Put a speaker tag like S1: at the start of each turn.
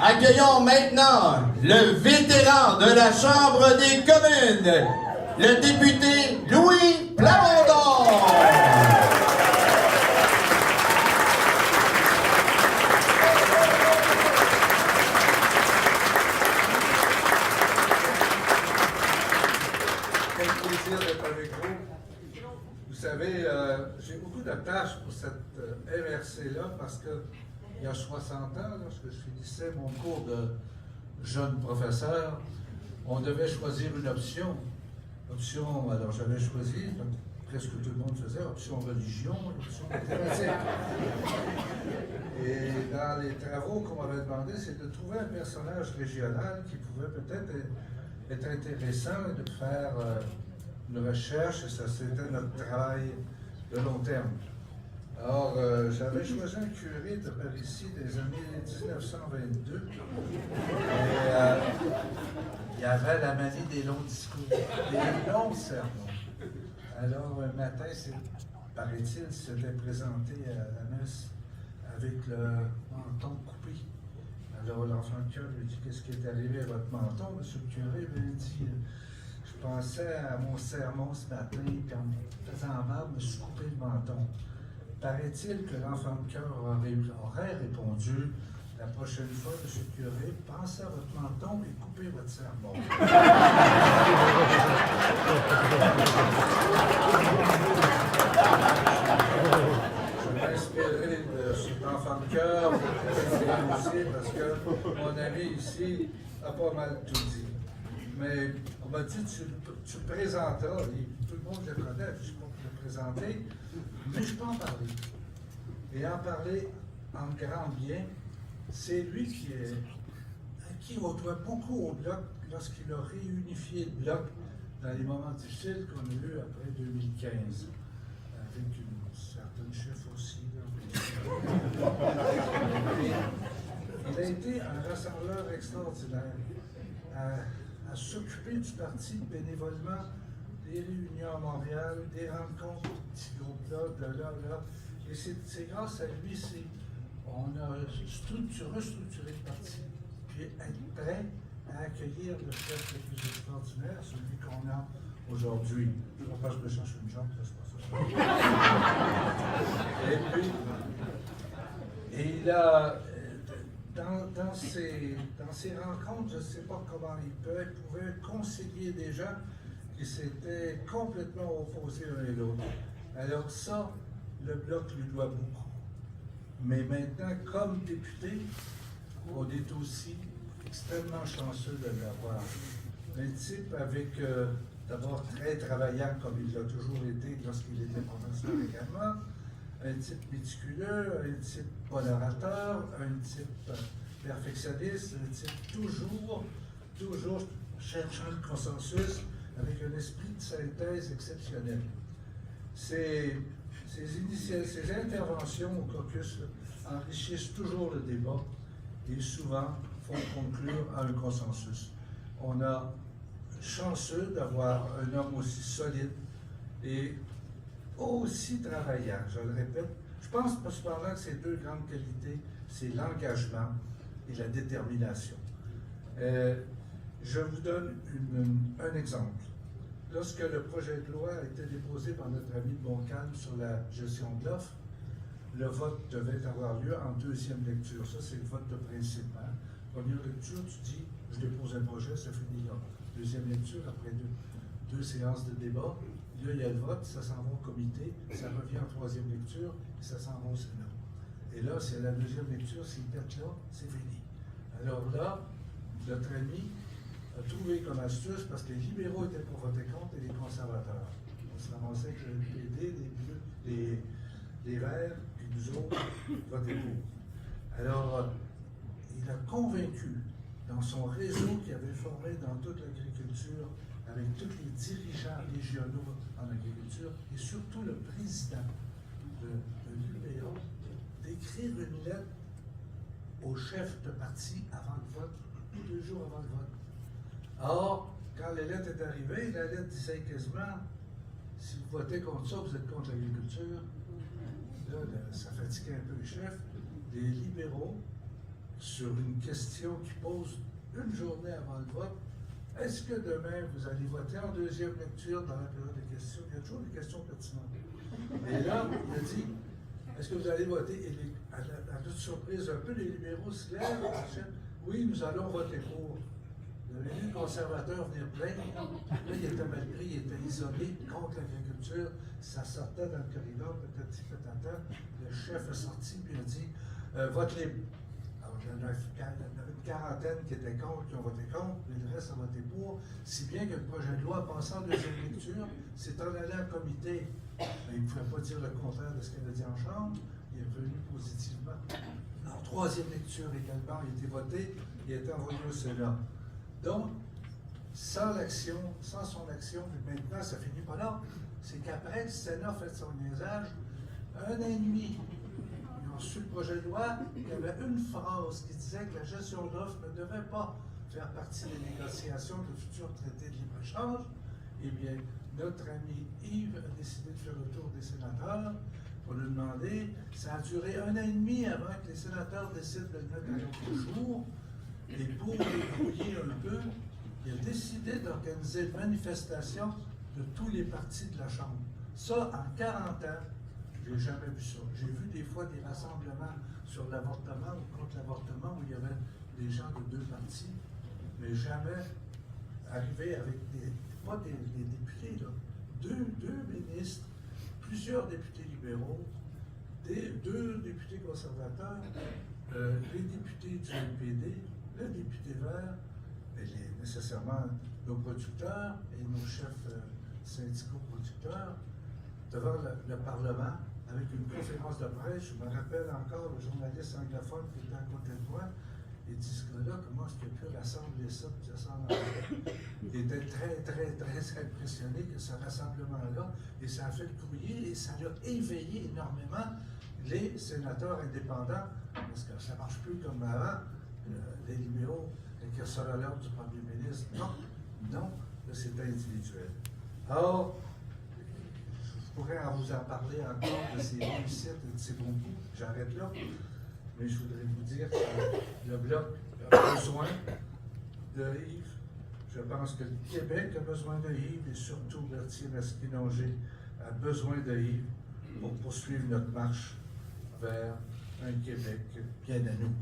S1: Accueillons maintenant le vétéran de la Chambre des communes, le député Louis Plamondon.
S2: Quel plaisir d'être avec vous. Vous savez, j'ai beaucoup de tâches pour cette MRC-là parce que il y a 60 ans, lorsque je finissais mon cours de jeune professeur, on devait choisir une option. Alors j'avais choisi, donc, presque tout le monde faisait, option religion, option mathématiques. Et dans les travaux qu'on m'avait demandé, c'est de trouver un personnage régional qui pouvait peut-être être intéressant et de faire une recherche, et ça c'était notre travail de long terme. Alors, j'avais choisi un curé de par ici des années 1922. Et il y avait la manie des longs discours, des longs sermons. Alors, un matin, paraît-il, il s'était présenté à la messe avec le menton coupé. Alors, l'enfant de cœur lui dit: qu'est-ce qui est arrivé à votre menton, monsieur le curé? Il dit: je pensais à mon sermon ce matin, puis en me faisant mal, je me suis coupé le menton. Paraît-il que l'enfant de cœur aurait répondu: la prochaine fois, monsieur le curé, pensez à votre menton et coupez votre sermon. Je m'inspirerai de cet enfant de cœur aussi parce que mon ami ici a pas mal tout dit. Mais on m'a dit: tu le présenteras. Tout le monde le connaît, je ne peux pas le présenter, mais je peux en parler. Et en parler en grand bien, c'est lui à qui on doit beaucoup au Bloc lorsqu'il a réunifié le Bloc dans les moments difficiles qu'on a eus après 2015, avec une certaine chef aussi. Il a été un rassembleur extraordinaire à s'occuper du parti bénévolement, des réunions à Montréal, des rencontres de petits groupes-là, de là. Et c'est grâce à lui, on a restructuré le parti, puis être prêt à accueillir le chef le plus extraordinaire, celui qu'on a aujourd'hui. Je ne sais pas si je me cherche une jambe, c'est pas ça. Et il a, dans ces rencontres, je ne sais pas comment il pouvait conseiller des gens qui s'étaient complètement opposés l'un et l'autre. Alors ça, le Bloc lui doit beaucoup. Mais maintenant, comme député, on est aussi extrêmement chanceux de l'avoir. Un type avec, d'abord très travaillant, comme il l'a toujours été lorsqu'il était professeur également, un type méticuleux, un type bon orateur, un type perfectionniste, un type toujours cherchant le consensus avec un esprit de synthèse exceptionnel. Ces interventions au caucus enrichissent toujours le débat et souvent font conclure à un consensus. On a chanceux d'avoir un homme aussi solide et aussi travaillant, je le répète. Je pense cependant que ces deux grandes qualités, c'est l'engagement et la détermination. Je vous donne un exemple. Lorsque le projet de loi a été déposé par notre ami de Montcalm sur la gestion de l'offre, le vote devait avoir lieu en deuxième lecture. Ça, c'est le vote de principe. Hein? Première lecture, tu dis: je dépose un projet, ça finit là. Deuxième lecture, après deux séances de débat, là, il y a le vote, ça s'en va au comité, ça revient en troisième lecture, et ça s'en va au Sénat. Et là, c'est la deuxième lecture, s'il pète là, c'est fini. Alors là, notre ami a trouvé comme astuce, parce que les libéraux étaient pour voter contre et les conservateurs. On se ramassait avec le PD, les bleus, les verts, puis nous autres, voter pour. Alors, il a convaincu, dans son réseau qu'il avait formé dans toute l'agriculture, avec tous les dirigeants régionaux en agriculture, et surtout le président de l'UPA, d'écrire une lettre au chef de parti avant le vote, 2 jours avant le vote. Or, quand la lettre est arrivée, la lettre disait quasiment: si vous votez contre ça, vous êtes contre l'agriculture. Là, ça fatiguait un peu le chef. Les libéraux sur une question qui pose une journée avant le vote. Est-ce que demain, vous allez voter en deuxième lecture dans la période de questions? Il y a toujours des questions pertinentes. Et là, il a dit, est-ce que vous allez voter? Et à notre surprise, un peu, les libéraux se lèvent, oui, nous allons voter pour. Vous avez vu le conservateur venir plaindre. Là, il était mal pris, il était isolé contre l'agriculture. Ça sortait dans le corridor, peut-être peut-être. Le chef est sorti et a dit vote libre. Alors, il y en avait une quarantaine qui étaient contre, qui ont voté contre, mais le reste a voté pour. Si bien que le projet de loi, passant en deuxième lecture, s'est en allé en comité. Mais il ne pouvait pas dire le contraire de ce qu'il avait dit en chambre. Il est revenu positivement. En troisième lecture également, il a été voté, il a été envoyé au Sénat. Donc, sans l'action, sans son action, puis maintenant, ça finit pas là. C'est qu'après, le Sénat a fait son niaisage, 1 an et demi. Ils ont reçu le projet de loi, il y avait une phrase qui disait que la gestion d'offres ne devait pas faire partie des négociations de futurs traités de libre-échange. Eh bien, notre ami Yves a décidé de faire le tour des sénateurs pour lui demander. Ça a duré 1 an et demi avant que les sénateurs décident de le mettre à l'autre jour. Et pour les brouiller un peu, il a décidé d'organiser une manifestation de tous les partis de la Chambre. Ça, en 40 ans, je n'ai jamais vu ça. J'ai vu des fois des rassemblements sur l'avortement ou contre l'avortement où il y avait des gens de 2 partis, mais jamais arrivé avec pas des députés, là, deux ministres, plusieurs députés libéraux, 2 députés conservateurs, les députés du NPD, le député vert, et nécessairement nos producteurs et nos chefs syndicaux producteurs, devant le Parlement, avec une conférence de presse. Je me rappelle encore le journaliste anglophone qui était à côté de moi. Il dit, ce gars-là, comment est-ce qu'il a pu rassembler ça, puis ça s'en allait? Il était très impressionné que ce rassemblement-là, et ça a fait le courrier, et ça l'a éveillé énormément les sénateurs indépendants, parce que ça ne marche plus comme avant, les libéraux, avec ça à l'ordre du premier ministre. Non, là, c'est individuel. Or, je pourrais vous en parler encore de ces réussites et de ces bons coups, j'arrête là. Mais je voudrais vous dire que le Bloc a besoin de Yves. Je pense que le Québec a besoin de Yves et surtout Berthier-Masquinongé a besoin de Yves pour poursuivre notre marche vers un Québec bien à nous.